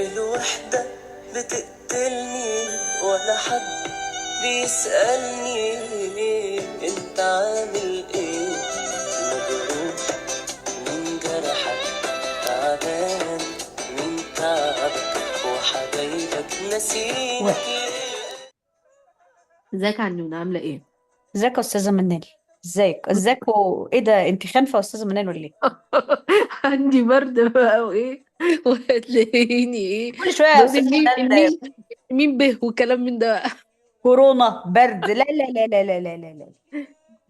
الوحدة بتقتلني ولا حد بيسألني انت عامل ايه. مجروح من جرحك، تعبان من تعبك، وحبايبك نسينك ازيك يا عنون، عاملة ايه؟ ازيك يا استاذه منال؟ ازيك وايه ده؟ انت خانفه يا استاذه منال ولا ايه؟ عندي برد بقى وايه وهتلاقيني ايه. كل شويه يا بقول استاذه مين منال. مين مين به وكلام من ده بقى. كورونا، برد، لا لا لا لا لا لا لا لا.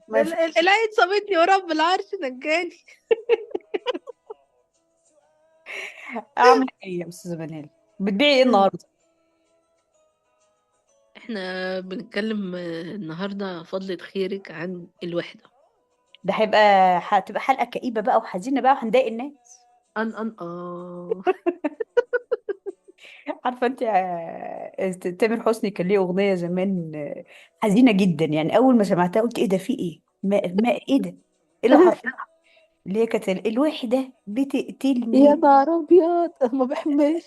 ما في. العين صابتني ورب العرش نجاني. اعمل ايه يا استاذه منال؟ بتبيعي ايه النهارده؟ احنا بنتكلم النهاردة فضلة خيرك عن الوحدة. ده هتبقى حلقه كئيبه بقى وحزينه بقى وهنضايق الناس. اه. عارفه انت، تامر حسني كان ليه اغنيه زمان، حزينه جدا. يعني اول ما سمعتها قلت ايه ده؟ في ايه؟ ما ايه ده؟ ايه اللي حصل؟ اللي هي كانت الوحده يا بتقتلني. نهار ابيض، ما بحبش.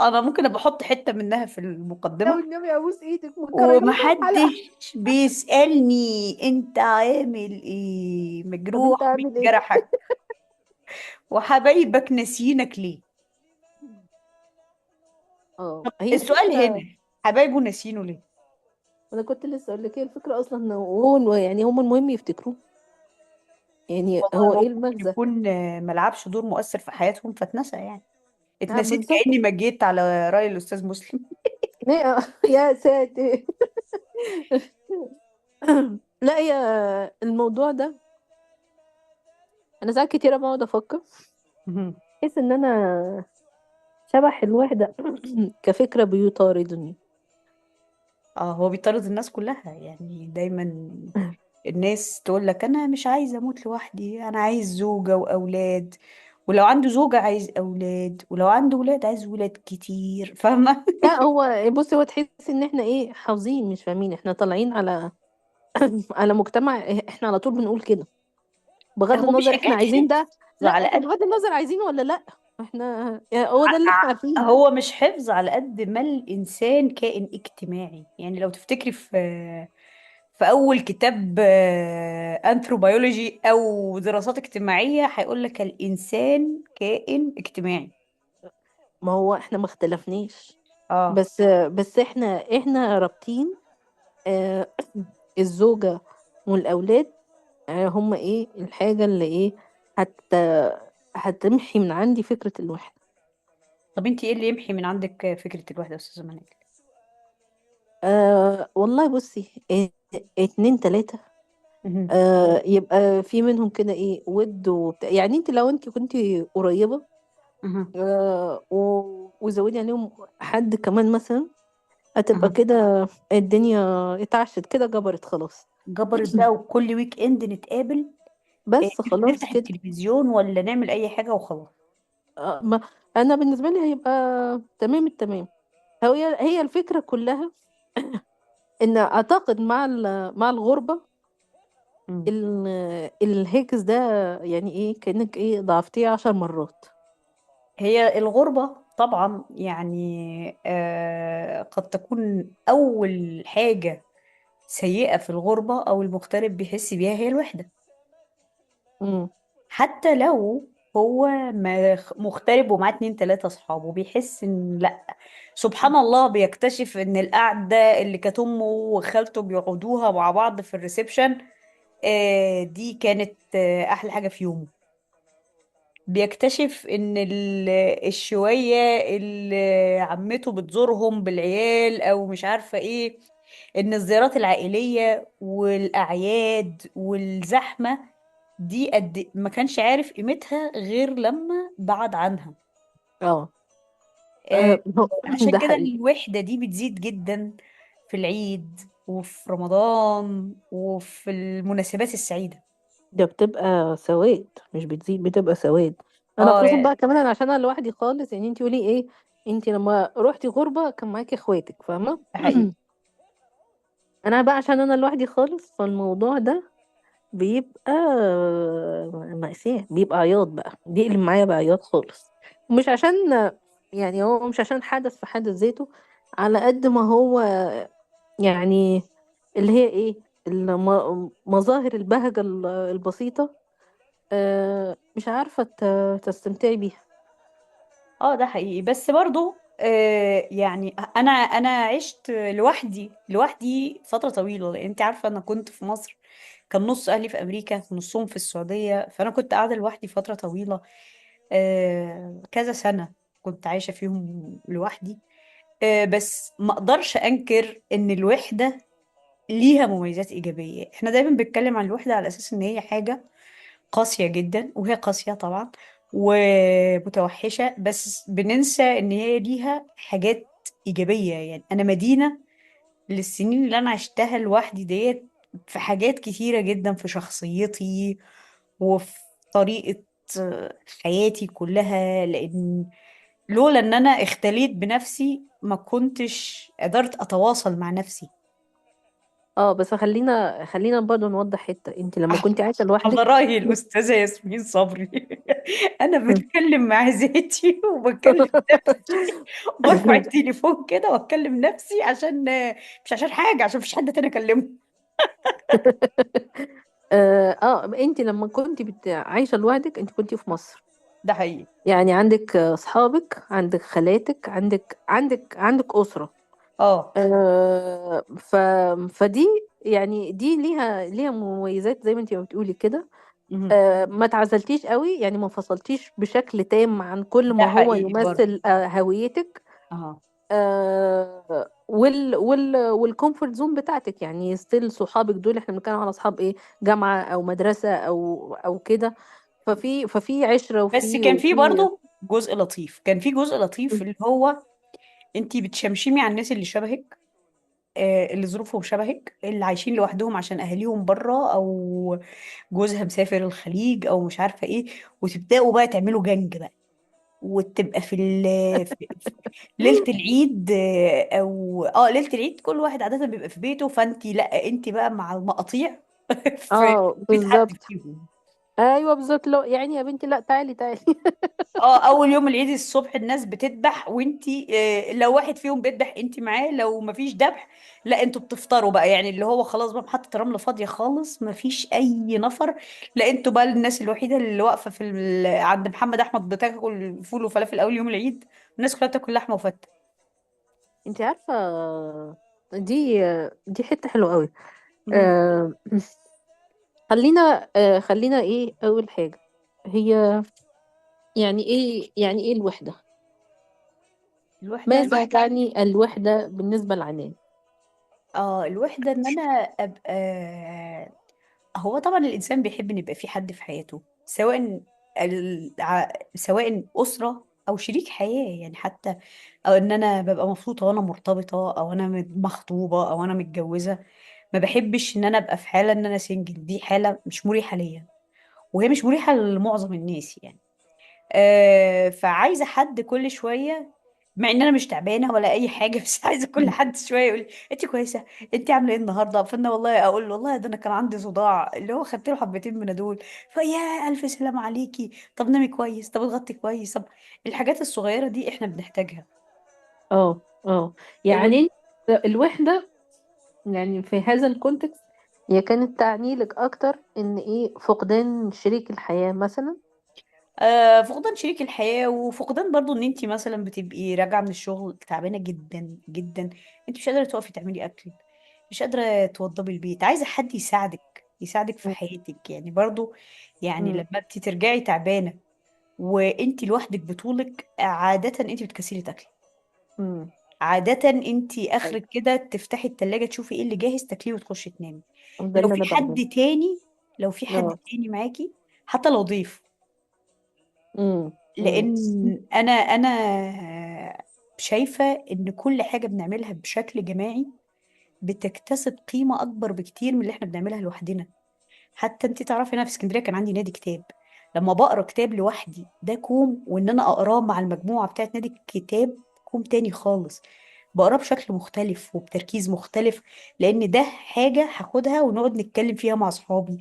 انا ممكن ابقى احط حتة منها في لو المقدمة. النبي ابوس ايدك مكررين الحلقة. ومحدش بيسألني انت عامل ايه، طب انت مجروح من عامل ايه؟ جرحك، وحبايبك ناسينك ليه. اه، طب هي السؤال الفكرة. هنا، حبايبه ناسينه ليه؟ انا كنت لسه اقول لك ايه الفكره اصلا، ان هو يعني هم المهم يفتكروه. يعني والله هو هو ايه ممكن المغزى؟ يكون ملعبش دور مؤثر في حياتهم فاتنسى يعني. اتنسيت بالظبط. كأني ما جيت على رأي الأستاذ مسلم. يا ساتر. لا، هي الموضوع ده انا ساعات كتيره بقعد افكر، مهم. بحس ان انا شبح الوحده كفكره بيطاردني. اه، هو بيطارد الناس كلها يعني دايما. الناس تقول لك انا مش عايزه اموت لوحدي، انا عايز زوجه واولاد، ولو عنده زوجه عايز اولاد، ولو عنده ولاد عايز ولاد كتير، فاهمه؟ لا، هو بصي، هو تحس ان احنا ايه، حافظين مش فاهمين، احنا طالعين على على مجتمع احنا على طول بنقول كده، بغض هو مش النظر احنا حكايه عايزين ده. حفظ لا، على احنا قد بغض النظر عايزينه ولا لا، احنا هو ده اللي احنا عارفينه. هو مش حفظ على قد ما الانسان كائن اجتماعي. يعني لو تفتكري في اول كتاب انثروبيولوجي او دراسات اجتماعيه هيقول لك الانسان كائن اجتماعي. ما هو احنا ما اختلفناش، اه. بس احنا رابطين آه، الزوجة والأولاد، هما ايه الحاجة اللي ايه هت هتمحي من عندي فكرة الوحدة. طب انت ايه اللي يمحي من عندك فكره الوحده يا استاذه منال؟ والله بصي، اتنين تلاتة، مهم. يبقى في منهم كده ايه ود وبتاع. يعني انت لو انت كنت قريبة، مهم. وزودي عليهم حد كمان مثلا، هتبقى مهم. كده الدنيا اتعشت كده، جبرت خلاص. جبرت بقى، وكل ويك اند نتقابل. بس خلاص نفتح كده. التلفزيون ولا نعمل اي حاجه وخلاص. ما انا بالنسبه لي هيبقى تمام التمام. هي الفكره كلها، ان اعتقد مع الغربه، مم. الهيكس ده، يعني ايه كانك ايه ضعفتيه 10 مرات. هي الغربه طبعا يعني قد تكون اول حاجه سيئه في الغربه او المغترب بيحس بيها هي الوحده. امم. حتى لو هو مغترب ومعاه اتنين تلاتة اصحابه، بيحس ان لا، سبحان الله، بيكتشف ان القعدة اللي كانت امه وخالته بيقعدوها مع بعض في الريسبشن دي كانت احلى حاجة في يومه. بيكتشف ان الشوية اللي عمته بتزورهم بالعيال او مش عارفة ايه، ان الزيارات العائلية والاعياد والزحمة دي قد ما كانش عارف قيمتها غير لما بعد عنها. اه. آه، عشان ده كده حقيقي. الوحدة دي بتزيد جدا في العيد وفي رمضان وفي المناسبات السعيدة. ده بتبقى سواد، مش بتزيد، بتبقى سواد. انا اه خصوصا يعني بقى كمان، عشان انا لوحدي خالص. يعني انت قولي ايه، انت لما روحتي غربه كان معاكي اخواتك، فاهمه؟ ده حقيقي. انا بقى عشان انا لوحدي خالص، فالموضوع ده بيبقى مأساة، بيبقى عياط بقى، بيقلب معايا بعياط خالص. ومش عشان يعني هو مش عشان حدث في حد ذاته، على قد ما هو يعني اللي هي ايه، مظاهر البهجة البسيطة، مش عارفة تستمتعي بيها. اه ده حقيقي، بس برضو يعني انا عشت لوحدي فتره طويله، لان انت عارفه انا كنت في مصر، كان نص اهلي في امريكا ونصهم في السعوديه، فانا كنت قاعده لوحدي فتره طويله، كذا سنه كنت عايشه فيهم لوحدي. بس ما اقدرش انكر ان الوحده ليها مميزات ايجابيه. احنا دايما بنتكلم عن الوحده على اساس ان هي حاجه قاسية جدا، وهي قاسية طبعا ومتوحشة، بس بننسى ان هي ليها حاجات إيجابية. يعني أنا مدينة للسنين اللي أنا عشتها لوحدي ديت في حاجات كتيرة جدا في شخصيتي وفي طريقة حياتي كلها، لأن لولا ان انا اختليت بنفسي ما كنتش قدرت اتواصل مع نفسي. اه بس خلينا برضو نوضح حتة. انت لما كنت عايشة على لوحدك رأي الأستاذة ياسمين صبري أنا بتكلم مع ذاتي وبكلم نفسي، برفع التليفون كده وأتكلم نفسي عشان مش عشان حاجة، عشان مفيش حد تاني أكلمه. انت لما كنت عايشة لوحدك، انت كنت في مصر، ده حقيقي. يعني عندك اصحابك، عندك خالاتك، عندك أسرة. اه. آه ف فدي يعني دي ليها مميزات زي ما انت بتقولي كده. مهم. ما تعزلتيش قوي، يعني ما فصلتيش بشكل تام عن كل ده ما هو حقيقي برضه. يمثل هويتك. اه. والكومفورت زون بتاعتك، يعني ستيل صحابك دول، احنا بنتكلم على اصحاب ايه، جامعة او مدرسة او كده. ففي عشرة بس وفي كان في وفي برضه جزء لطيف، كان في جزء لطيف اللي هو انتي بتشمشمي على الناس اللي شبهك، اللي ظروفهم شبهك، اللي عايشين لوحدهم عشان اهاليهم بره، او جوزها مسافر الخليج، او مش عارفه ايه، وتبداوا بقى تعملوا جنج بقى، وتبقى في ليله العيد، او ليله العيد كل واحد عاده بيبقى في بيته، فانت لا انت بقى مع المقاطيع في اه بيت حد بالظبط. فيهم. ايوه بالظبط، لو يعني يا بنتي لا، تعالي تعالي. اه اول يوم العيد الصبح الناس بتذبح، وانتي لو واحد فيهم بيذبح انتي معاه، لو مفيش ذبح لا انتوا بتفطروا بقى، يعني اللي هو خلاص بقى محطة رمل فاضية خالص مفيش اي نفر، لا انتوا بقى الناس الوحيدة اللي واقفة عند محمد احمد بتاكل فول وفلافل اول يوم العيد، الناس كلها بتاكل لحمة وفتة. انت عارفة، دي دي حتة حلوة قوي. مم. آه، خلينا ايه اول حاجة، هي يعني ايه الوحدة؟ الوحدة. ماذا تعني الوحدة بالنسبة لعنان؟ اه الوحدة ان انا ابقى، هو طبعا الإنسان بيحب إن يبقى في حد في حياته، سواء سواء أسرة أو شريك حياة، يعني حتى أو إن أنا ببقى مبسوطة وأنا مرتبطة، أو أنا مخطوبة، أو أنا متجوزة. ما بحبش إن أنا أبقى في حالة إن أنا سنجل، دي حالة مش مريحة ليا، وهي مش مريحة لمعظم الناس يعني. فعايزه حد كل شويه، مع ان انا مش تعبانه ولا اي حاجه بس عايزه كل حد شويه يقول لي انت كويسه، انت عامله ايه النهارده، فانا والله اقول له والله ده انا كان عندي صداع، اللي هو خدت له حبتين من دول، فيا الف سلام عليكي، طب نامي كويس، طب اتغطي كويس، طب الحاجات الصغيره دي احنا بنحتاجها. اه ال- يعني الوحدة، يعني في هذا الكونتكست، هي كانت تعني لك اكتر ان ايه، فقدان شريك الحياة مثلا. فقدان شريك الحياه، وفقدان برضو ان انت مثلا بتبقي راجعه من الشغل تعبانه جدا جدا، انت مش قادره تقفي تعملي اكل، مش قادرة توضبي البيت، عايزة حد يساعدك في حياتك يعني برضو. يعني مم. لما انت ترجعي تعبانة وانت لوحدك بطولك، عادة انت بتكسلي تاكلي، مم. عادة انت أيوة. اخرك كده تفتحي التلاجة تشوفي ايه اللي جاهز تاكليه وتخشي تنامي. ده لو اللي في انا بعمله. حد تاني لو في حد اه. تاني معاكي، حتى لو ضيف، مم. لان انا شايفة ان كل حاجة بنعملها بشكل جماعي بتكتسب قيمة اكبر بكتير من اللي احنا بنعملها لوحدنا. حتى انت تعرفي انا في اسكندريه كان عندي نادي كتاب، لما بقرا كتاب لوحدي ده كوم، وان انا اقراه مع المجموعه بتاعت نادي الكتاب كوم تاني خالص، بقراه بشكل مختلف وبتركيز مختلف، لان ده حاجه هاخدها ونقعد نتكلم فيها مع اصحابي،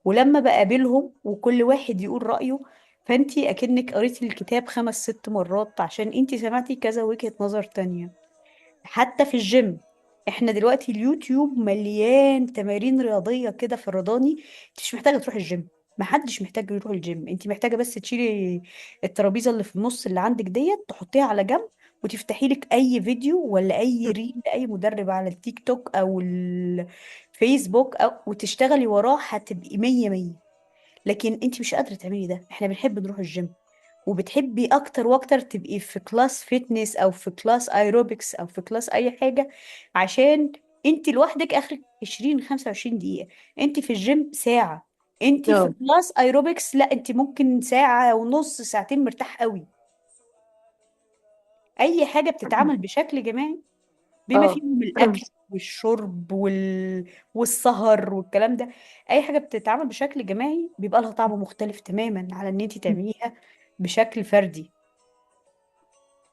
ولما بقابلهم وكل واحد يقول رايه، فانتي اكنك قريتي الكتاب 5 6 مرات عشان انتي سمعتي كذا وجهة نظر تانية. حتى في الجيم، احنا دلوقتي اليوتيوب مليان تمارين رياضية كده فرداني. انت مش محتاجة تروحي الجيم، محدش محتاج يروح الجيم، انت محتاجة بس تشيلي الترابيزة اللي في النص اللي عندك ديت، تحطيها على جنب، وتفتحي لك اي فيديو ولا اي ريل لاي مدرب على التيك توك او الفيسبوك وتشتغلي وراه، هتبقي مية مية. لكن انت مش قادرة تعملي ده. احنا بنحب نروح الجيم، وبتحبي اكتر واكتر تبقي في كلاس فيتنس او في كلاس ايروبكس او في كلاس اي حاجة، عشان انت لوحدك اخرك 20 25 دقيقة. انت في الجيم ساعة، انت في اه. كلاس ايروبكس لا، انت ممكن ساعة ونص ساعتين مرتاح قوي. اي حاجة بتتعمل بشكل جماعي بما اه. فيهم الاكل والشرب والسهر والكلام ده، اي حاجة بتتعمل بشكل جماعي بيبقى لها طعم مختلف تماما على ان انت تعمليها بشكل فردي.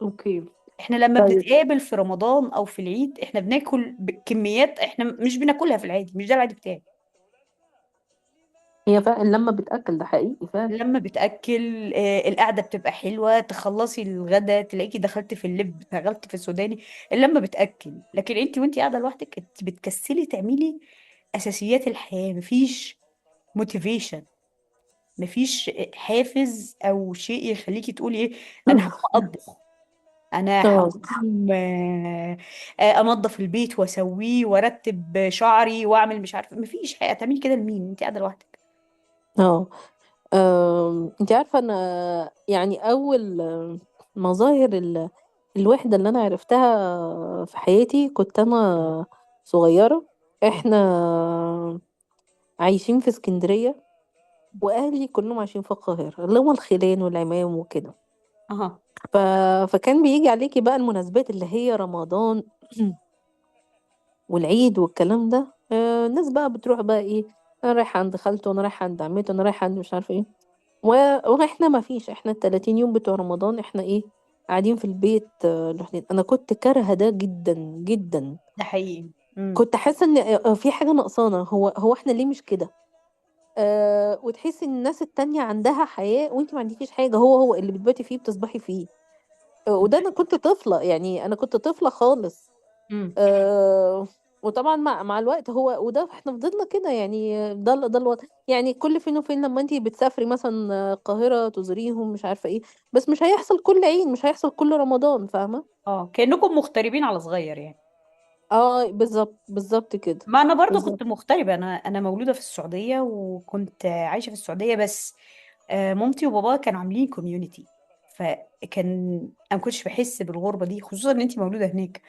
اوكي. احنا لما طيب. بنتقابل في رمضان او في العيد احنا بناكل بكميات احنا مش بناكلها في العادي، مش ده العادي بتاعي. هي فعلا لما بتاكل ده حقيقي فعلا. لما بتاكل القعده بتبقى حلوه، تخلصي الغدا تلاقيكي دخلت في اللب، دخلت في السوداني. لما بتاكل، لكن انت وانت قاعده لوحدك انت بتكسلي تعملي اساسيات الحياه. مفيش موتيفيشن، مفيش حافز او شيء يخليكي تقولي ايه، انا هقوم اطبخ، انا اه. هقوم انظف البيت واسويه وارتب شعري واعمل مش عارفه. مفيش حاجه تعملي كده لمين انت قاعده لوحدك؟ اه. انت عارفة انا يعني اول مظاهر الوحدة اللي انا عرفتها في حياتي كنت انا صغيرة. احنا عايشين في اسكندرية، واهلي كلهم عايشين في القاهرة، اللي هم الخلان والعمام وكده. اها. ف... فكان بيجي عليكي بقى المناسبات اللي هي رمضان والعيد والكلام ده. الناس بقى بتروح بقى ايه، انا رايحة عند خالته، انا رايحة عند عمته، انا رايحة عند مش عارفة ايه. واحنا ما فيش، احنا ال30 يوم بتوع رمضان احنا ايه، قاعدين في البيت لوحدنا. انا كنت كارهه ده جدا جدا. ده حقيقي. كنت حاسه ان في حاجه ناقصانا. هو احنا ليه مش كده؟ وتحسي ان الناس التانية عندها حياه وانت ما عندكيش حاجه. هو اللي بتباتي فيه بتصبحي فيه. وده انا كنت طفله، يعني انا كنت طفله خالص. امم. آه وطبعا مع الوقت هو وده احنا فضلنا كده، يعني ده الوضع. يعني كل فين وفين لما انتي بتسافري مثلا القاهرة تزوريهم مش عارفة ايه، بس مش هيحصل كل عيد، مش هيحصل كل رمضان، فاهمة؟ اه، كأنكم مغتربين على صغير يعني. اه بالظبط بالظبط كده. ما انا برضو بالظبط. كنت مغتربة، انا مولودة في السعودية وكنت عايشة في السعودية، بس مامتي وبابا كانوا عاملين كوميونيتي، فكان انا ما كنتش بحس بالغربة دي، خصوصا ان انت مولودة هناك.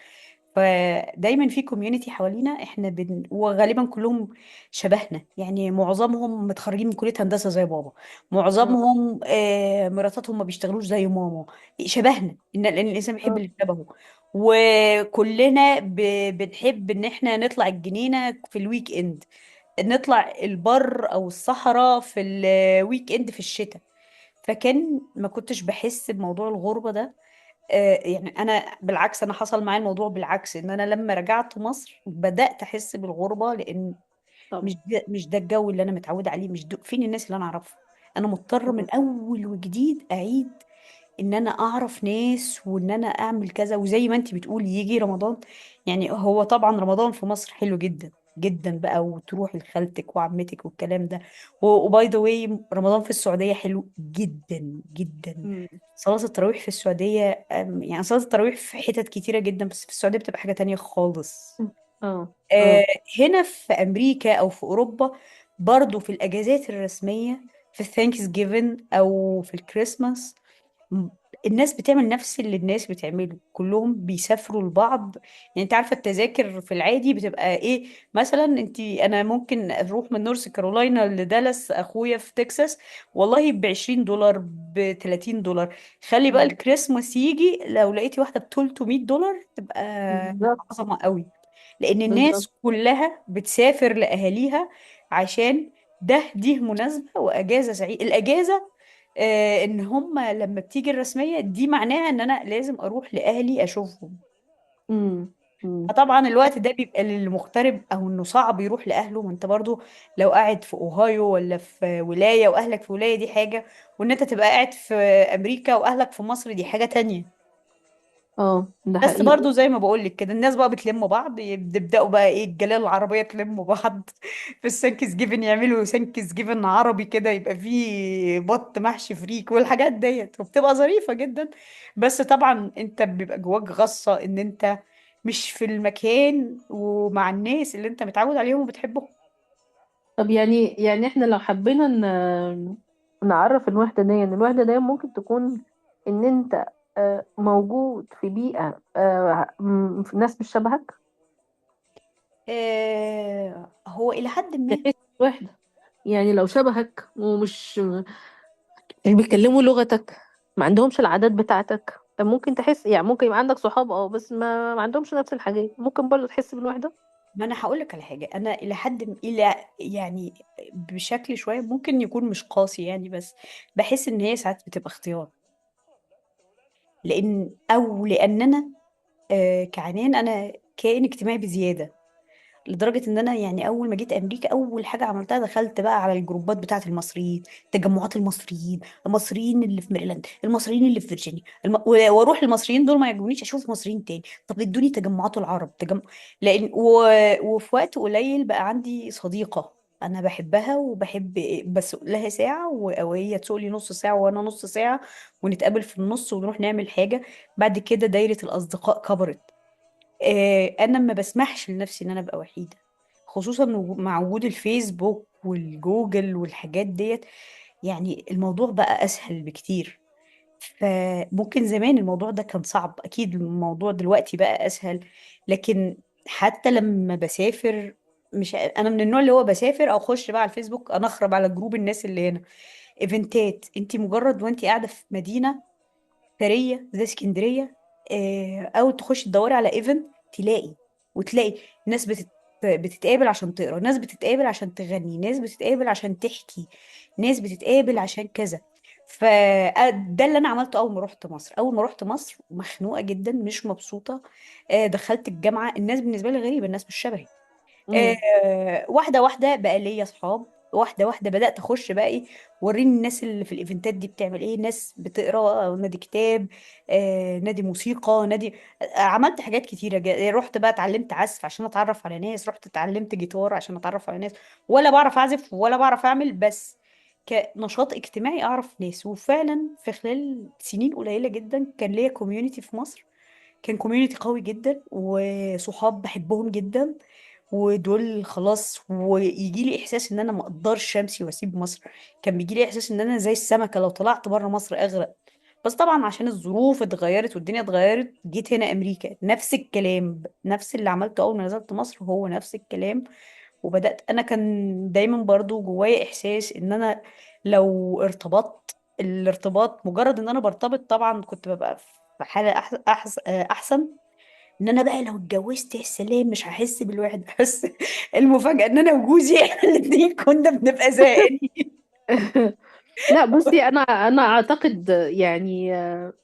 فدايما في كوميونتي حوالينا احنا وغالبا كلهم شبهنا، يعني معظمهم متخرجين من كلية هندسة زي بابا، اه. معظمهم مراتاتهم ما بيشتغلوش زي ماما. شبهنا لان الانسان بيحب اه. اللي شبهه. وكلنا بنحب ان احنا نطلع الجنينة في الويك اند، نطلع البر او الصحراء في الويك اند في الشتاء. فكان ما كنتش بحس بموضوع الغربة ده. يعني انا بالعكس، انا حصل معايا الموضوع بالعكس، ان انا لما رجعت مصر بدأت احس بالغربة، لان طبعا. مش ده الجو اللي انا متعودة عليه، مش فين الناس اللي انا اعرفها. انا مضطرة مم. من اول وجديد اعيد ان انا اعرف ناس وان انا اعمل كذا. وزي ما انتي بتقولي يجي رمضان، يعني هو طبعا رمضان في مصر حلو جدا جدا بقى، وتروحي لخالتك وعمتك والكلام ده. وباي ذا واي رمضان في السعودية حلو جدا جدا. مم. صلاة التراويح في السعودية يعني صلاة التراويح في حتت كتيرة جدا، بس في السعودية بتبقى حاجة تانية خالص. اه. آه، اه. هنا في أمريكا أو في أوروبا برضو في الأجازات الرسمية، في الثانكس جيفن أو في الكريسماس، م- الناس بتعمل نفس اللي الناس بتعمله، كلهم بيسافروا لبعض. يعني انت عارفة التذاكر في العادي بتبقى ايه؟ مثلا انا ممكن اروح من نورث كارولاينا لدالاس، اخويا في تكساس، والله ب20 دولار، ب30 دولار. خلي بقى مم. الكريسماس يجي لو لقيتي واحدة ب300 دولار تبقى بالظبط. عظمة قوي. لان بالظبط. الناس كلها بتسافر لاهاليها عشان دي مناسبة واجازة سعيدة. الاجازة ان هم لما بتيجي الرسمية دي معناها ان انا لازم اروح لاهلي اشوفهم. مم. مم. فطبعا الوقت ده بيبقى للمغترب او انه صعب يروح لاهله. ما انت برضو لو قاعد في اوهايو ولا في ولاية واهلك في ولاية دي حاجة، وان انت تبقى قاعد في امريكا واهلك في مصر دي حاجة تانية. اه ده بس حقيقي. برضو زي ما بقول لك كده، الناس بقى بتلم بعض، يبداوا بقى ايه الجاليه العربيه تلم بعض في السانكس جيفن، يعملوا سانكس جيفن عربي كده، يبقى فيه بط محشي فريك والحاجات ديت، وبتبقى ظريفه جدا. بس طبعا انت بيبقى جواك غصه ان انت مش في المكان ومع الناس اللي انت متعود عليهم وبتحبهم. طب يعني احنا لو حبينا نعرف الوحدة دي، يعني الوحدة دي ممكن تكون ان انت موجود في بيئة في ناس مش شبهك، هو الى حد ما. تحس الوحدة. يعني لو شبهك ومش مش بيتكلموا لغتك، ما عندهمش العادات بتاعتك، طب ممكن تحس، يعني ممكن يبقى عندك صحاب بس ما عندهمش نفس الحاجات، ممكن برضو تحس بالوحدة. ما انا هقول لك على حاجه، انا الى حد الى يعني بشكل شويه ممكن يكون مش قاسي يعني، بس بحس ان هي ساعات بتبقى اختيار. لاننا كعنان، انا كائن اجتماعي بزياده، لدرجه ان انا يعني اول ما جيت امريكا اول حاجه عملتها دخلت بقى على الجروبات بتاعه المصريين، تجمعات المصريين اللي في ميرلاند، المصريين اللي في فيرجينيا، واروح المصريين دول ما يعجبونيش اشوف مصريين تاني، طب ادوني تجمعات العرب لان وفي وقت قليل بقى عندي صديقه انا بحبها وبحب، بس لها ساعه او هي تسوق لي نص ساعه وانا نص ساعه، ونتقابل في النص ونروح نعمل حاجه. بعد كده دايره الاصدقاء كبرت. انا ما بسمحش لنفسي ان انا ابقى وحيده، خصوصا مع وجود الفيسبوك والجوجل والحاجات ديت. يعني الموضوع بقى اسهل بكتير. فممكن زمان الموضوع ده كان صعب، اكيد الموضوع دلوقتي بقى اسهل. لكن حتى لما بسافر، مش انا من النوع اللي هو بسافر او اخش بقى على الفيسبوك انا اخرب على جروب الناس اللي هنا. ايفنتات، انت مجرد وانت قاعده في مدينه ثريه زي اسكندريه، او تخش تدوري على ايفنت، وتلاقي ناس بتتقابل عشان تقرا، ناس بتتقابل عشان تغني، ناس بتتقابل عشان تحكي، ناس بتتقابل عشان كذا. فده اللي انا عملته اول ما رحت مصر. اول ما رحت مصر مخنوقه جدا مش مبسوطه. دخلت الجامعه، الناس بالنسبه لي غريبه، الناس مش شبهي. امم. واحدة واحدة بقى ليا صحاب، واحدة واحدة بدأت أخش بقى إيه، وريني الناس اللي في الإيفنتات دي بتعمل إيه، ناس بتقرا، نادي كتاب، نادي موسيقى، نادي. عملت حاجات كتيرة، رحت بقى اتعلمت عزف عشان أتعرف على ناس، رحت اتعلمت جيتار عشان أتعرف على ناس. ولا بعرف أعزف ولا بعرف أعمل، بس كنشاط اجتماعي أعرف ناس. وفعلا في خلال سنين قليلة جدا كان ليا كوميونتي في مصر، كان كوميونتي قوي جدا وصحاب بحبهم جدا. ودول خلاص، ويجي لي احساس ان انا ما اقدرش امشي واسيب مصر. كان بيجي لي احساس ان انا زي السمكه لو طلعت بره مصر اغرق. بس طبعا عشان الظروف اتغيرت والدنيا اتغيرت جيت هنا امريكا، نفس الكلام، نفس اللي عملته اول ما نزلت مصر هو نفس الكلام. وبدات انا كان دايما برضو جوايا احساس ان انا لو ارتبطت، الارتباط مجرد ان انا برتبط طبعا كنت ببقى في حاله احسن. ان انا بقى لو اتجوزت يا سلام مش هحس بالوحده بس. المفاجاه ان انا وجوزي احنا الاتنين كنا بنبقى زهقانين. لا بصي، انا اعتقد يعني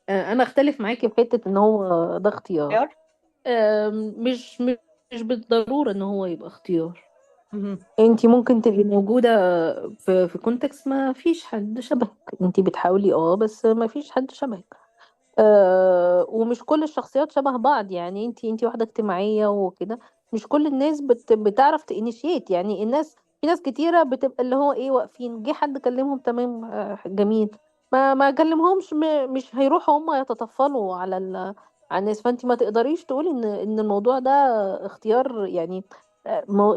انا اختلف معاكي في حته ان هو ده اختيار. اختيار. مش بالضروره ان هو يبقى اختيار. مهم. انتي ممكن تبقي موجوده في كونتكست ما فيش حد شبهك، انتي بتحاولي بس ما فيش حد شبهك. ومش كل الشخصيات شبه بعض، يعني انتي واحدة اجتماعية وكده، مش كل الناس بتعرف تانيشيت، يعني الناس، في ناس كتيرة بتبقى اللي هو واقفين، جه حد كلمهم تمام جميل، ما كلمهمش، مش هيروحوا هم يتطفلوا على الناس. فانتي ما تقدريش تقولي ان الموضوع ده اختيار يعني.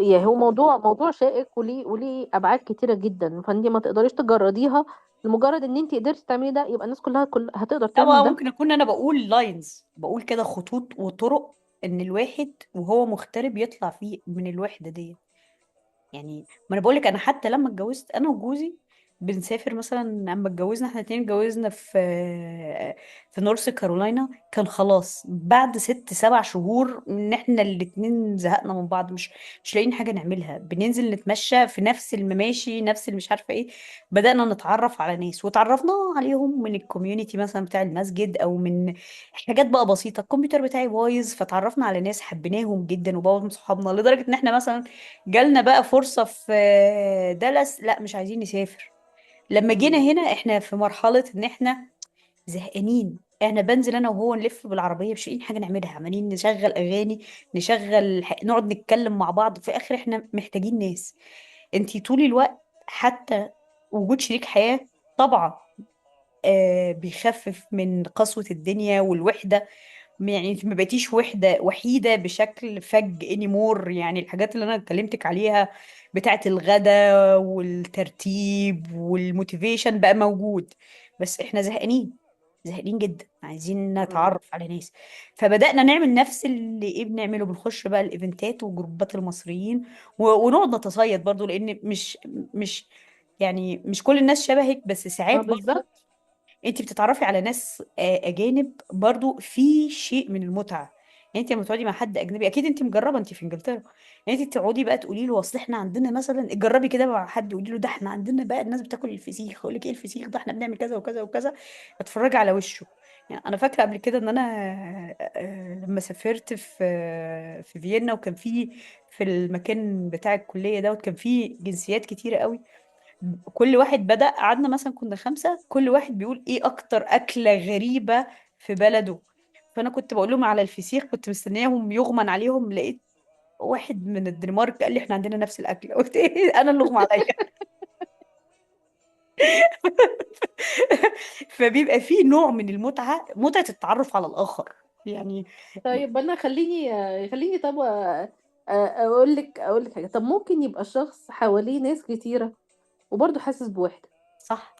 يعني هو موضوع شائك وليه ابعاد كتيرة جدا، فانتي ما تقدريش تجرديها لمجرد ان انت قدرتي تعملي ده يبقى الناس كلها هتقدر تعمل طبعا ده. ممكن اكون انا بقول لاينز، بقول كده خطوط وطرق ان الواحد وهو مغترب يطلع فيه من الوحده دي. يعني ما انا بقولك، انا حتى لما اتجوزت انا وجوزي بنسافر مثلا. اما اتجوزنا احنا اتنين اتجوزنا في نورث كارولاينا، كان خلاص بعد 6 7 شهور ان احنا الاتنين زهقنا من بعض، مش لاقيين حاجة نعملها، بننزل نتمشى في نفس المماشي، نفس اللي مش عارفة ايه. بدأنا نتعرف على ناس، وتعرفنا عليهم من الكوميونتي مثلا بتاع المسجد، او من حاجات بقى بسيطة. الكمبيوتر بتاعي بايظ، فتعرفنا على ناس حبيناهم جدا وبقوا من صحابنا، لدرجة ان احنا مثلا جالنا بقى فرصة في دالاس، لا مش عايزين نسافر. لما جينا مم. هنا احنا في مرحلة ان احنا زهقانين، احنا بنزل انا وهو نلف بالعربيه مش لاقيين حاجه نعملها، عمالين نشغل اغاني، نقعد نتكلم مع بعض، في الاخر احنا محتاجين ناس. انتي طول الوقت حتى وجود شريك حياه طبعا بيخفف من قسوه الدنيا والوحده. يعني انت ما بقيتيش وحيده بشكل فج انيمور. يعني الحاجات اللي انا اتكلمتك عليها بتاعت الغدا والترتيب والموتيفيشن بقى موجود، بس احنا زهقانين، زهقانين جدا، عايزين مم. نتعرف على ناس. فبدأنا نعمل نفس اللي ايه بنعمله، بنخش بقى الايفنتات وجروبات المصريين، ونقعد نتصيد برضو، لان مش يعني مش كل الناس شبهك، بس اه ساعات برضو بالظبط. انت بتتعرفي على ناس اجانب برضو في شيء من المتعه. يعني انت لما تقعدي مع حد اجنبي، اكيد انت مجربه، انت في انجلترا، يعني انت تقعدي بقى تقولي له اصل احنا عندنا مثلا، جربي كده مع حد قولي له ده احنا عندنا بقى الناس بتاكل الفسيخ، يقول لك ايه الفسيخ ده، احنا بنعمل كذا وكذا وكذا، اتفرجي على وشه. يعني انا فاكره قبل كده ان انا لما سافرت في فيينا، وكان في المكان بتاع الكليه دوت كان في جنسيات كتيره قوي. كل واحد بدأ، قعدنا مثلا كنا 5، كل واحد بيقول ايه اكتر أكلة غريبة في بلده. فانا كنت بقول لهم على الفسيخ، كنت مستنياهم يغمن عليهم، لقيت واحد من الدنمارك قال لي احنا عندنا نفس الأكل. قلت ايه، انا اللي اغمى عليا. فبيبقى فيه نوع من المتعة، متعة التعرف على الآخر يعني. طيب انا خليني طب اقول لك حاجه. طب ممكن يبقى شخص حواليه ناس كتيره وبرضه حاسس بوحده؟ صح،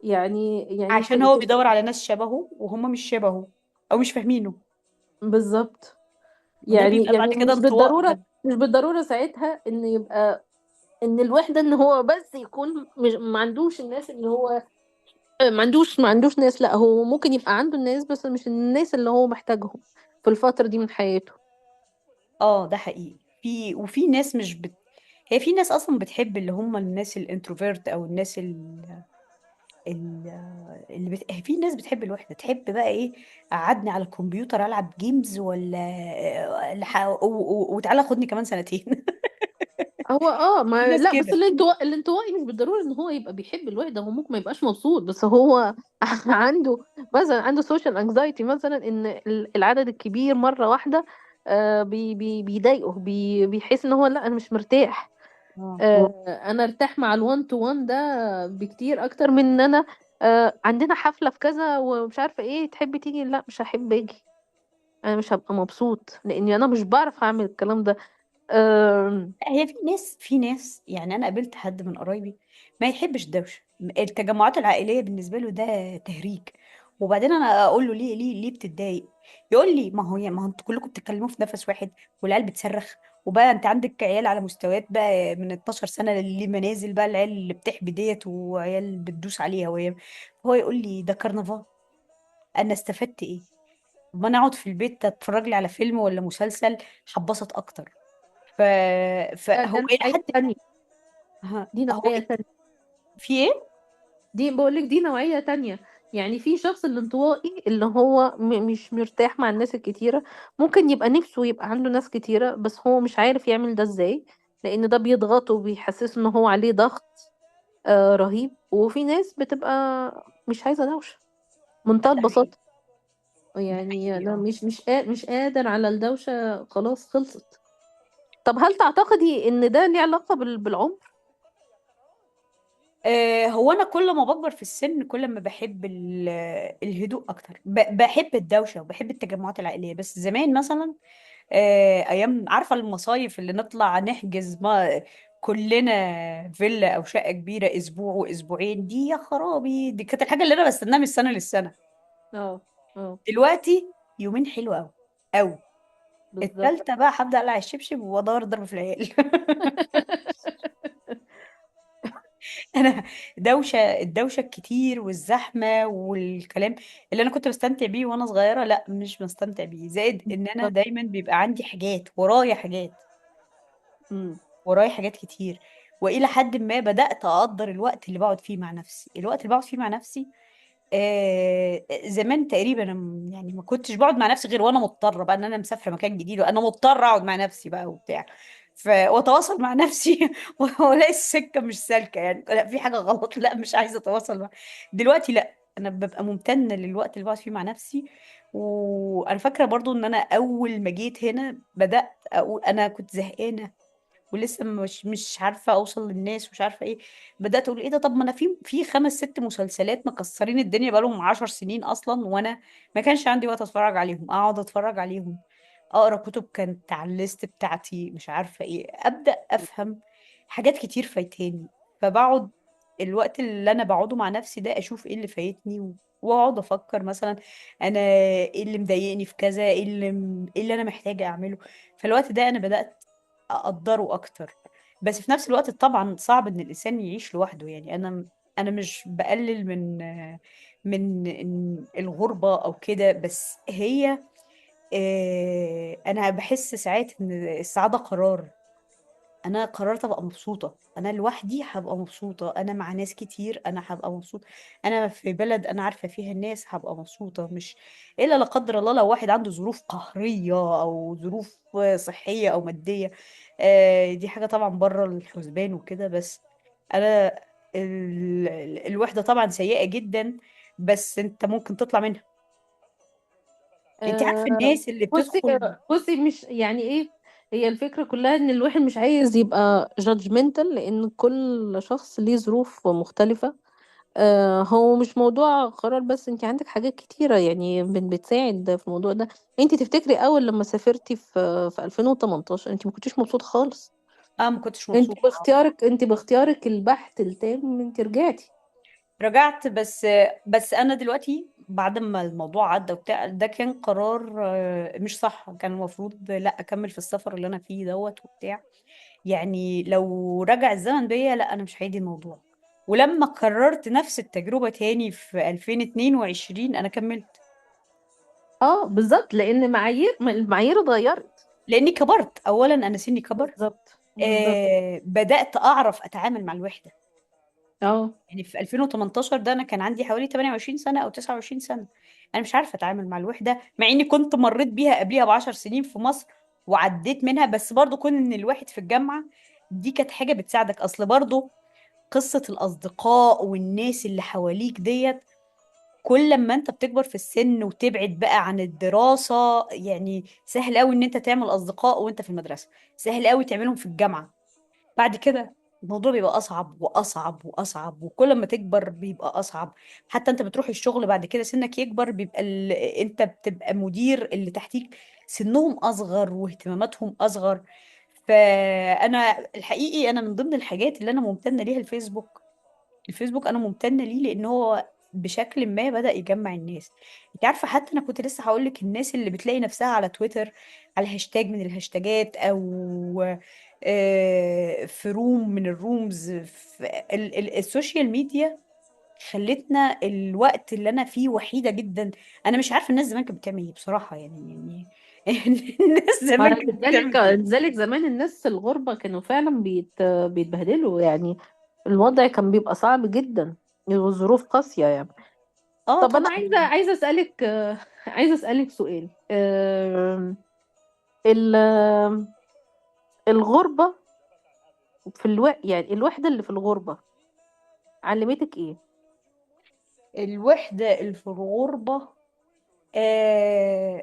يعني عشان هو بيدور على ناس شبهه وهم مش شبهه، او مش فاهمينه. بالظبط. وده يعني بيبقى بعد يعني كده مش انطواء بالضروره بجد. مش بالضروره ساعتها ان يبقى ان الوحده ان هو بس يكون مش ما عندوش الناس اللي هو ما عندوش ناس. لا، هو ممكن يبقى عنده الناس بس مش الناس اللي هو محتاجهم في الفتره دي من حياته. اه ده حقيقي. وفي ناس هي في ناس اصلا بتحب اللي هم الناس الانتروفيرت، او الناس ال... في ناس بتحب الوحده، تحب بقى ايه، قعدني على الكمبيوتر العب جيمز، وتعالى خدني كمان سنتين. هو في ما ناس لا، بس كده. الانطوائي مش بالضرورة ان هو يبقى بيحب الوحدة. هو ممكن ما يبقاش مبسوط، بس هو عنده مثلا عنده سوشيال انكزايتي مثلا، ان العدد الكبير مرة واحدة بيضايقه، بيحس ان هو لا انا مش مرتاح. اه انا ارتاح مع الوان تو وان ده بكتير اكتر من ان انا عندنا حفلة في كذا ومش عارفة ايه تحبي تيجي. لا مش هحب اجي، انا مش هبقى مبسوط لاني انا مش بعرف اعمل الكلام ده. هي في ناس يعني، انا قابلت حد من قرايبي ما يحبش الدوشه، التجمعات العائليه بالنسبه له ده تهريج. وبعدين انا اقول له ليه بتتضايق؟ يقول لي ما هو انتوا كلكم بتتكلموا في نفس واحد، والعيال بتصرخ، وبقى انت عندك عيال على مستويات بقى من 12 سنه اللي منازل بقى، العيال اللي بتحبي ديت وعيال بتدوس عليها، هو يقول لي ده كرنفال، انا استفدت ايه؟ ما انا اقعد في البيت اتفرج لي على فيلم ولا مسلسل، هبسط اكتر. ف... فهو ده الى نوعية حد تانية. دي هو نوعية تانية. في ايه. دي بقولك دي نوعية تانية. يعني في شخص الانطوائي اللي هو مش مرتاح مع الناس الكتيرة، ممكن يبقى نفسه يبقى عنده ناس كتيرة بس هو مش عارف يعمل ده ازاي، لأن ده بيضغطه وبيحسسه ان هو عليه ضغط رهيب. وفي ناس بتبقى مش عايزة دوشة، منتهى ده حقيقي، البساطة. ده يعني حقيقي أنا اه. مش قادر على الدوشة، خلاص خلصت. طب هل تعتقدي ان ده ليه علاقة بالعمر؟ هو انا كل ما بكبر في السن كل ما بحب الهدوء اكتر، بحب الدوشه وبحب التجمعات العائليه. بس زمان مثلا ايام عارفه المصايف اللي نطلع نحجز ما كلنا فيلا او شقه كبيره اسبوع واسبوعين، دي يا خرابي دي كانت الحاجه اللي انا بستناها من السنه للسنه. اه اه دلوقتي يومين حلو قوي قوي، بالظبط. التالتة بقى هبدأ اقلع الشبشب وادور ضرب في العيال. انا الدوشه الكتير والزحمه والكلام اللي انا كنت بستمتع بيه وانا صغيره، لا مش بستمتع بيه، زائد ان انا بالظبط. دايما بيبقى عندي حاجات ورايا حاجات، مم. ورايا حاجات كتير. والى حد ما بدات اقدر الوقت اللي بقعد فيه مع نفسي، الوقت اللي بقعد فيه مع نفسي. زمان تقريبا أنا يعني ما كنتش بقعد مع نفسي غير وانا مضطره بقى، ان انا مسافره مكان جديد وانا مضطره اقعد مع نفسي بقى وبتاع، واتواصل مع نفسي والاقي السكه مش سالكه، يعني لا في حاجه غلط، لا مش عايزه اتواصل مع. دلوقتي لا، انا ببقى ممتنه للوقت اللي بقعد فيه مع نفسي. وانا فاكره برضو ان انا اول ما جيت هنا بدات اقول انا كنت زهقانه ولسه مش عارفه اوصل للناس ومش عارفه ايه. بدات اقول ايه ده، طب ما انا في خمس ست مسلسلات مكسرين الدنيا بقالهم 10 سنين اصلا، وانا ما كانش عندي وقت اتفرج عليهم، اقعد اتفرج عليهم، اقرا كتب كانت على الليست بتاعتي، مش عارفه ايه، ابدا افهم حاجات كتير فايتاني. فبقعد الوقت اللي انا بقعده مع نفسي ده اشوف ايه اللي فايتني واقعد افكر مثلا انا ايه اللي مضايقني في كذا، ايه اللي انا محتاجه اعمله. فالوقت ده انا بدات اقدره اكتر. بس في نفس الوقت طبعا صعب ان الانسان يعيش لوحده، يعني انا مش بقلل من الغربة او كده، بس هي انا بحس ساعات ان السعادة قرار. انا قررت ابقى مبسوطة، انا لوحدي هبقى مبسوطة، انا مع ناس كتير انا هبقى مبسوطة، انا في بلد انا عارفة فيها الناس هبقى مبسوطة. مش الا لا قدر الله لو واحد عنده ظروف قهرية او ظروف صحية او مادية، دي حاجة طبعا بره الحسبان وكده. بس انا الوحدة طبعا سيئة جدا، بس انت ممكن تطلع منها. انت عارفة آه، الناس اللي بصي بتدخل. بصي مش يعني ايه، هي الفكرة كلها ان الواحد مش عايز يبقى judgmental، لان كل شخص ليه ظروف مختلفة. هو مش موضوع قرار بس، انت عندك حاجات كتيرة يعني بتساعد في الموضوع ده. انت تفتكري اول لما سافرتي في 2018 انت ما كنتيش مبسوطة خالص. اه ما كنتش مبسوطة. انت باختيارك البحت التام انت رجعتي. رجعت، بس انا دلوقتي بعد ما الموضوع عدى وبتاع ده كان قرار مش صح، كان المفروض لا اكمل في السفر اللي انا فيه دوت وبتاع. يعني لو رجع الزمن بيا لا انا مش هعيد الموضوع. ولما قررت نفس التجربة تاني في 2022 انا كملت. اه بالظبط، لان المعايير اتغيرت. لاني كبرت، اولا انا سني كبر. بالظبط بالظبط. بدأت اعرف اتعامل مع الوحدة. اه يعني في 2018 ده انا كان عندي حوالي 28 سنة او 29 سنة. انا مش عارفة اتعامل مع الوحدة مع اني كنت مريت بيها قبليها ب10 سنين في مصر وعديت منها. بس برضو كون ان الواحد في الجامعة دي كانت حاجة بتساعدك، اصل برضو قصة الاصدقاء والناس اللي حواليك ديت كل ما انت بتكبر في السن وتبعد بقى عن الدراسة، يعني سهل قوي ان انت تعمل اصدقاء وانت في المدرسة، سهل قوي تعملهم في الجامعة. بعد كده الموضوع بيبقى أصعب وأصعب وأصعب، وكل ما تكبر بيبقى أصعب. حتى أنت بتروح الشغل بعد كده سنك يكبر، بيبقى أنت بتبقى مدير، اللي تحتيك سنهم أصغر واهتماماتهم أصغر. فأنا الحقيقي أنا من ضمن الحاجات اللي أنا ممتنة ليها الفيسبوك. الفيسبوك أنا ممتنة ليه لأن هو بشكل ما بدأ يجمع الناس. انت عارفة حتى انا كنت لسه هقول لك الناس اللي بتلاقي نفسها على تويتر على هاشتاج من الهاشتاجات او في روم من الرومز في السوشيال ميديا خلتنا الوقت اللي انا فيه وحيدة جدا. انا مش عارفة الناس زمان كانت بتعمل ايه بصراحة، يعني الناس زمان كانت لذلك بتعمل ايه. لذلك زمان الناس في الغربة كانوا فعلا بيتبهدلوا يعني. الوضع كان بيبقى صعب جدا، والظروف قاسية يعني. اه طب أنا طبعا. عايزة أسألك عايزة أسألك سؤال. ال- الغربة يعني الوحدة اللي في الغربة علمتك إيه؟ الوحدة اللي في الغربة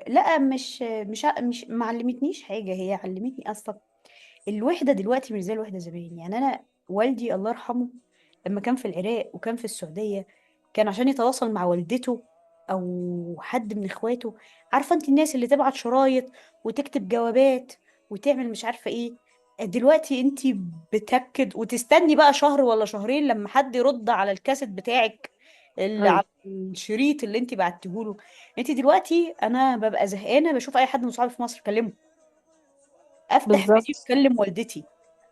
لا مش ما علمتنيش حاجة، هي علمتني أصلا الوحدة دلوقتي مش زي الوحدة زمان. يعني أنا والدي الله يرحمه لما كان في العراق وكان في السعودية كان عشان يتواصل مع والدته أو حد من إخواته، عارفة أنت الناس اللي تبعت شرايط وتكتب جوابات وتعمل مش عارفة إيه. دلوقتي أنت بتكد وتستني بقى شهر ولا شهرين لما حد يرد على الكاسيت بتاعك اللي أيوة على الشريط اللي أنت بعتهوله. أنت دلوقتي أنا ببقى زهقانة بشوف أي حد من صحابي في مصر كلمه، افتح فيديو بالظبط. اكلم والدتي،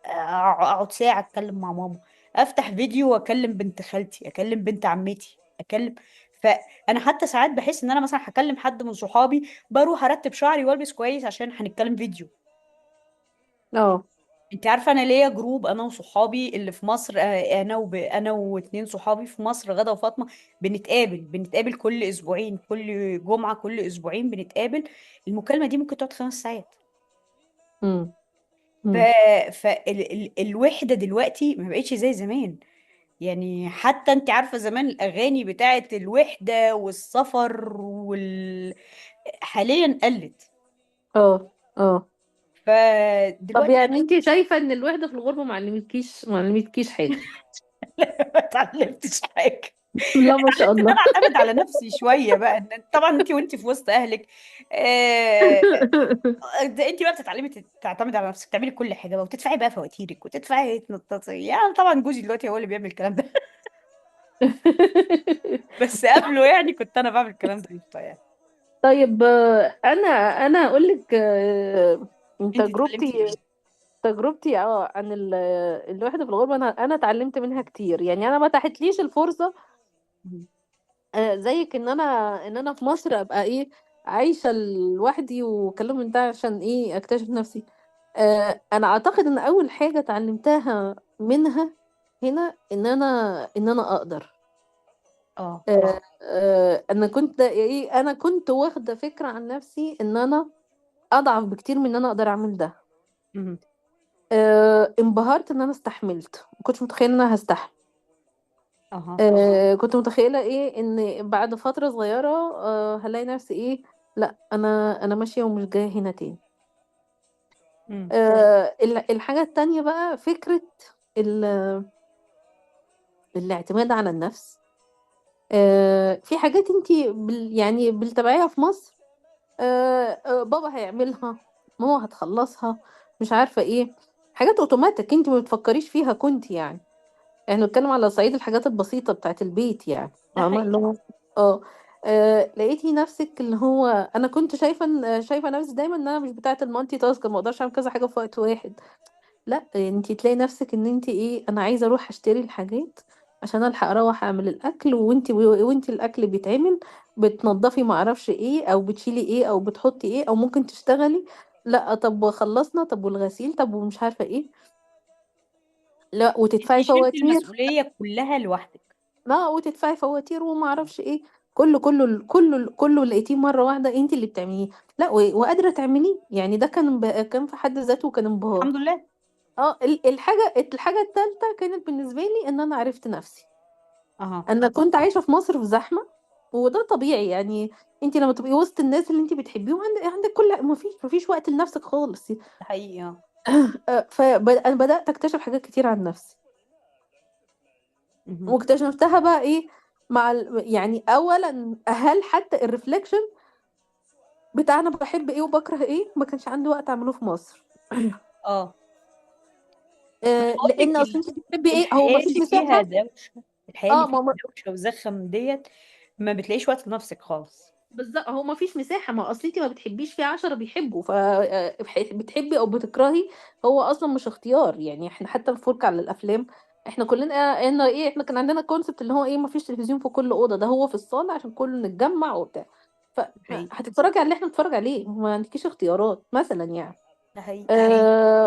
اقعد ساعه اتكلم مع ماما، افتح فيديو واكلم بنت خالتي، اكلم بنت عمتي، اكلم. فانا حتى ساعات بحس ان انا مثلا هكلم حد من صحابي، بروح ارتب شعري والبس كويس عشان هنتكلم فيديو. اه. انت عارفه انا ليا جروب انا وصحابي اللي في مصر، انا واتنين صحابي في مصر، غدا وفاطمه. بنتقابل كل اسبوعين، كل جمعه كل اسبوعين بنتقابل. المكالمه دي ممكن تقعد 5 ساعات. امم. ف... امم. فالوحده دلوقتي ما بقتش زي زمان. يعني حتى انت عارفه زمان الاغاني بتاعت الوحده والسفر حاليا قلت. اه. اه. طب فدلوقتي يعني انت شايفة ان الوحدة في الغربة ما علمتكيش حاجة؟ ما اتعلمتش حاجه. لا ما شاء اتعلمت ان الله. انا اعتمد على نفسي شويه بقى، طبعا انت وانت في وسط اهلك، آه، انت بقى بتتعلمي تعتمدي على نفسك، تعملي كل حاجه بقى، وتدفعي بقى فواتيرك، وتدفعي تنططي. يعني طبعا جوزي دلوقتي هو اللي بيعمل الكلام ده. بس قبله يعني كنت انا بعمل الكلام ده قشطة يعني. طيب انا اقول لك انت اتعلمتي تجربتي. ايه؟ عن الوحده في الغربه، انا اتعلمت منها كتير. يعني انا ما تحتليش الفرصه مم. زيك ان انا في مصر ابقى ايه، عايشه لوحدي واكلم من ده عشان ايه اكتشف نفسي. انا اعتقد ان اول حاجه اتعلمتها منها هنا ان انا اقدر. اه. انا كنت واخده فكره عن نفسي ان انا اضعف بكتير من ان انا اقدر اعمل ده. مم. انبهرت ان انا استحملت، ما كنتش متخيله ان انا هستحمل. اها. كنت متخيله ايه ان بعد فتره صغيره هلاقي نفسي ايه. لا، انا ماشيه ومش جايه هنا تاني. مم. الحاجه التانية بقى فكره ال- الاعتماد على النفس. في حاجات انتي يعني بالتبعية في مصر بابا هيعملها، ماما هتخلصها، مش عارفة ايه. حاجات اوتوماتيك انت ما بتفكريش فيها كنت يعني. احنا بنتكلم على صعيد الحاجات البسيطة بتاعت البيت يعني. ده فاهمة اللي حقيقي. هو لقيتي نفسك اللي هو انا كنت شايفة نفسي دايما ان انا مش بتاعت المالتي تاسك، ما اقدرش اعمل كذا حاجة في وقت واحد. لا، انت تلاقي نفسك ان انت ايه، انا عايزه اروح اشتري الحاجات عشان الحق اروح اعمل الاكل، وانت الاكل بيتعمل، بتنضفي ما اعرفش ايه، او بتشيلي ايه، او بتحطي ايه، او ممكن تشتغلي. لا طب خلصنا، طب والغسيل، طب ومش عارفه ايه. لا انت وتدفعي شلتي فواتير. المسؤوليه كلها لوحدك. لا وتدفعي فواتير وما اعرفش ايه. كله لقيتيه مره واحده انت اللي بتعمليه. لا وقادره تعمليه يعني. ده كان في حد ذاته كان انبهار. الحمد لله. الحاجة التالتة كانت بالنسبة لي ان انا عرفت نفسي. اها. انا كنت عايشة في مصر في زحمة، وده طبيعي يعني. انت لما تبقي وسط الناس اللي انت بتحبيهم، عندك كل ما فيش وقت لنفسك خالص. ده حقيقي. اه. فانا بدأت اكتشف حاجات كتير عن نفسي. مهم. واكتشفتها بقى ايه يعني اولا هل حتى الريفليكشن بتاع انا بحب ايه وبكره ايه ما كانش عندي وقت اعمله في مصر. اه. لان قصدك اصل انت بتحبي ايه، هو ما الحياه فيش اللي فيها مساحة. دوشه، الحياه اللي اه فيها ما دوشه وزخم ديت، ما بتلاقيش وقت لنفسك خالص. بالظبط، هو ما فيش مساحة. ما اصل انتي ما بتحبيش في 10 بيحبوا، بتحبي او بتكرهي. هو اصلا مش اختيار يعني. احنا حتى الفرجة على الافلام، احنا كلنا احنا كان عندنا كونسبت اللي هو ايه، ما فيش تلفزيون في كل اوضة، ده هو في الصالة عشان كله نتجمع وبتاع. ده حقيقي. فهتتفرجي على اللي احنا بنتفرج عليه، ما عندكيش اختيارات مثلا يعني. ده حقيقي.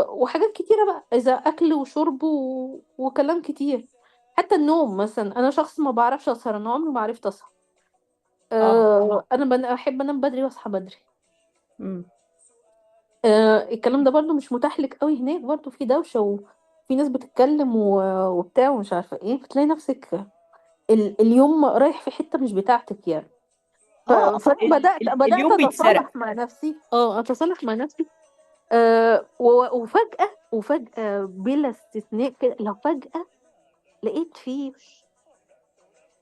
وحاجات كتيرة بقى، اذا اكل وشرب وكلام كتير. حتى النوم مثلا، انا شخص ما بعرفش اسهر، انا عمري ما عرفت اسهر. اه. انا بحب انام بدري واصحى بدري. امم. الكلام ده برضو مش متاح لك قوي هناك، برضو في دوشة وفي ناس بتتكلم وبتاع ومش عارفة ايه، فتلاقي نفسك اليوم رايح في حتة مش بتاعتك يعني. اه. فانا بدأت اليوم بيتسرق. اتصالح مع نفسي، اتصالح مع نفسي. وفجأة بلا استثناء كده، لو فجأة لقيت فيه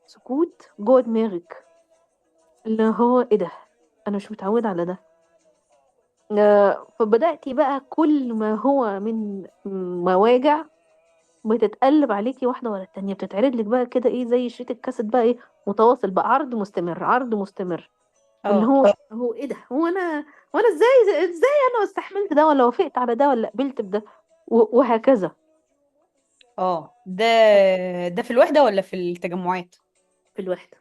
سكوت جوه دماغك، اللي هو ايه ده، انا مش متعودة على ده. فبدأتي بقى كل ما هو من مواجع بتتقلب عليكي واحدة ورا التانية، بتتعرض لك بقى كده ايه زي شريط الكاسيت بقى ايه، متواصل بقى، عرض مستمر عرض مستمر. اللي اه. هو ايه ده، وانا ازاي انا استحملت ده، ولا وافقت على ده، ولا قبلت بده، وهكذا. اه، ده في الوحدة ولا في التجمعات؟ في الوحدة.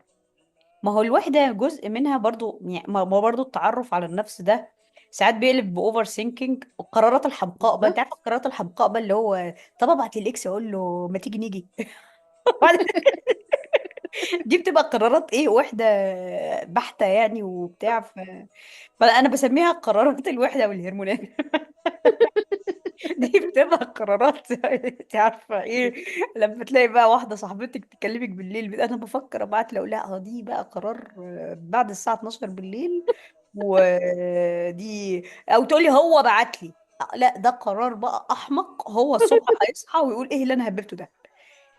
ما هو الوحدة جزء منها برضو، يعني ما برضو التعرف على النفس ده ساعات بيقلب بأوفر سينكينج. القرارات الحمقاء بقى، انت عارفة بالظبط. القرارات الحمقاء بقى اللي هو طب ابعت للاكس اقول له ما تيجي نيجي. بعد دي بتبقى قرارات ايه، وحدة بحتة يعني وبتاع فانا بسميها قرارات الوحدة والهرمونات. دي بتبقى قرارات. انت عارفه ايه، لما تلاقي بقى واحده صاحبتك تكلمك بالليل، انا بفكر ابعت له، لا دي بقى قرار بعد الساعه 12 بالليل، ودي او تقولي هو بعت لي، لا ده قرار بقى احمق، هو الصبح هيصحى ويقول ايه اللي انا هببته ده.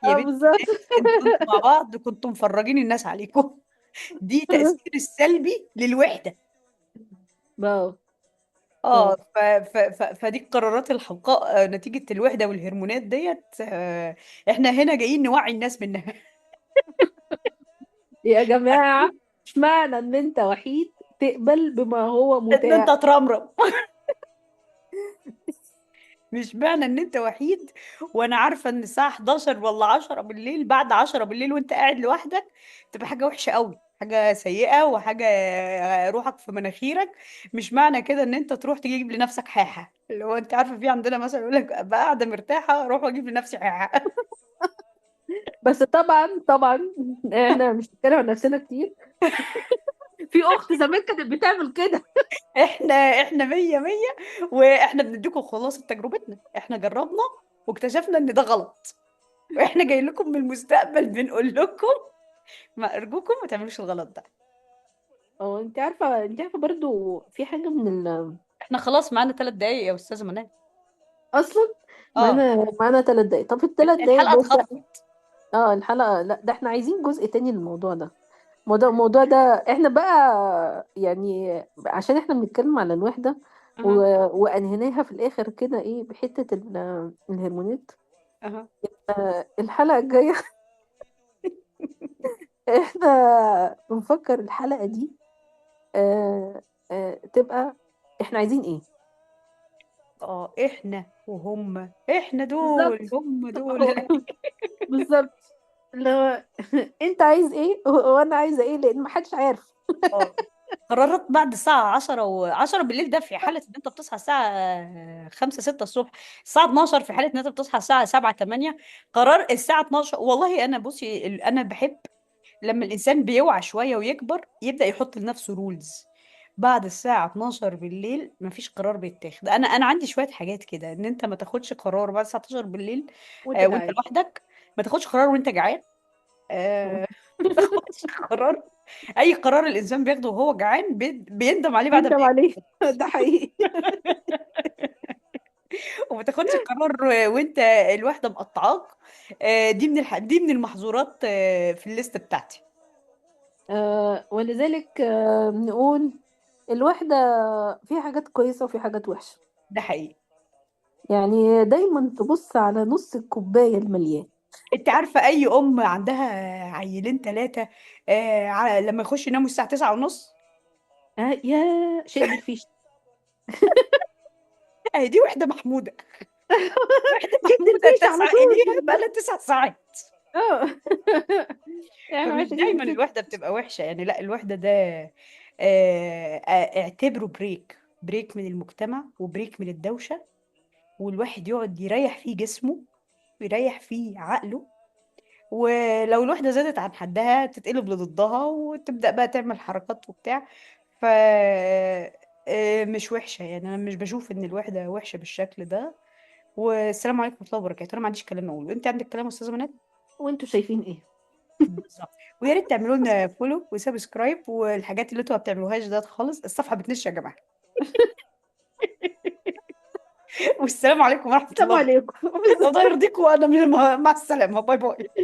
يا اه بنتي بالظبط. انتوا مع بعض كنتوا مفرجين الناس عليكم. دي تأثير السلبي للوحدة. واو. اه اه فدي القرارات الحمقاء نتيجة الوحدة والهرمونات ديت. احنا هنا جايين نوعي الناس منها. يا جماعة، مش معنى ان انت وحيد تقبل بما هو ان انت متاح. ترمرم. مش معنى ان انت وحيد وانا عارفة ان الساعة 11 ولا 10 بالليل، بعد 10 بالليل وانت قاعد لوحدك، تبقى حاجة وحشة قوي، حاجة سيئة وحاجة روحك في مناخيرك. مش معنى كده ان انت تروح تجيب لنفسك حاحة، اللي هو انت عارفة في عندنا مثلا يقول لك ابقى قاعدة مرتاحة اروح واجيب لنفسي حاحة. بس طبعا احنا مش بنتكلم عن نفسنا كتير. في اخت زمان كانت بتعمل كده. احنا مية مية، واحنا بنديكم خلاصة تجربتنا، احنا جربنا واكتشفنا ان ده غلط، واحنا جاي لكم من المستقبل بنقول لكم ما ارجوكم ما تعملوش الغلط ده. اه انت عارفة برضو في حاجة من احنا خلاص معانا 3 دقايق يا استاذة منال. اصلا. اه معانا 3 دقايق. طب في ال3 دقايق الحلقة دول بقى. اتخطفت. اه الحلقة، لا ده احنا عايزين جزء تاني للموضوع ده. الموضوع ده احنا بقى يعني عشان احنا بنتكلم على الوحدة و... اها وانهيناها في الاخر كده ايه بحتة الهرمونات. اها. الحلقة الجاية احنا بنفكر الحلقة دي تبقى احنا عايزين ايه. اه احنا وهم، احنا دول بالظبط. هم دول. بالظبط. اللي هو انت عايز ايه وانا عايزة ايه، لان محدش عارف. اه قررت بعد الساعة 10 بالليل، ده في حالة ان انت بتصحى الساعة 5 6 الصبح. الساعة 12 في حالة ان انت بتصحى الساعة 7 8. قرار الساعة 12، والله انا بصي انا بحب لما الانسان بيوعى شوية ويكبر يبدأ يحط لنفسه رولز. بعد الساعة 12 بالليل مفيش قرار بيتاخد. انا عندي شوية حاجات كده، ان انت ما تاخدش قرار بعد الساعة 12 بالليل وانت وانت قاعد. لوحدك. ما تاخدش قرار وانت جعان. ما تاخدش قرار. اي قرار الانسان بياخده وهو جعان بيندم عليه بعد ما بندم عليه. ياكل. ده حقيقي. وما تاخدش قرار وانت الواحده مقطعاك. دي من المحظورات في الليست بتاعتي. ولذلك نقول الوحدة فيها حاجات كويسة وفي حاجات وحشة. ده حقيقي. يعني دايما تبص على نص الكوباية المليان. انت عارفه اي ام عندها عيلين 3 لما يخشوا يناموا الساعه 9 ونص، يا شد الفيش. دي وحده محموده. وحده شد محموده الفيش على تسعى طول. اليها بقى لها 9 ساعات. اه. يعني فمش عشان دايما كده. الوحده بتبقى وحشه يعني، لا الوحده ده اعتبره بريك من المجتمع وبريك من الدوشه، والواحد يقعد يريح فيه جسمه ويريح فيه عقله. ولو الوحدة زادت عن حدها تتقلب لضدها وتبدأ بقى تعمل حركات وبتاع. ف مش وحشة يعني، أنا مش بشوف إن الوحدة وحشة بالشكل ده. والسلام عليكم ورحمة الله وبركاته. أنا ما عنديش كلام أقوله، أنت عندك كلام يا أستاذة منال؟ وانتوا شايفين ايه؟ بالظبط. ويا ريت تعملوا لنا فولو وسبسكرايب والحاجات اللي انتوا ما بتعملوهاش ده خالص، الصفحة بتنش يا جماعة. والسلام عليكم ورحمة السلام الله وبركاته. عليكم. الله يرضيكم، وأنا مع السلامة، باي باي.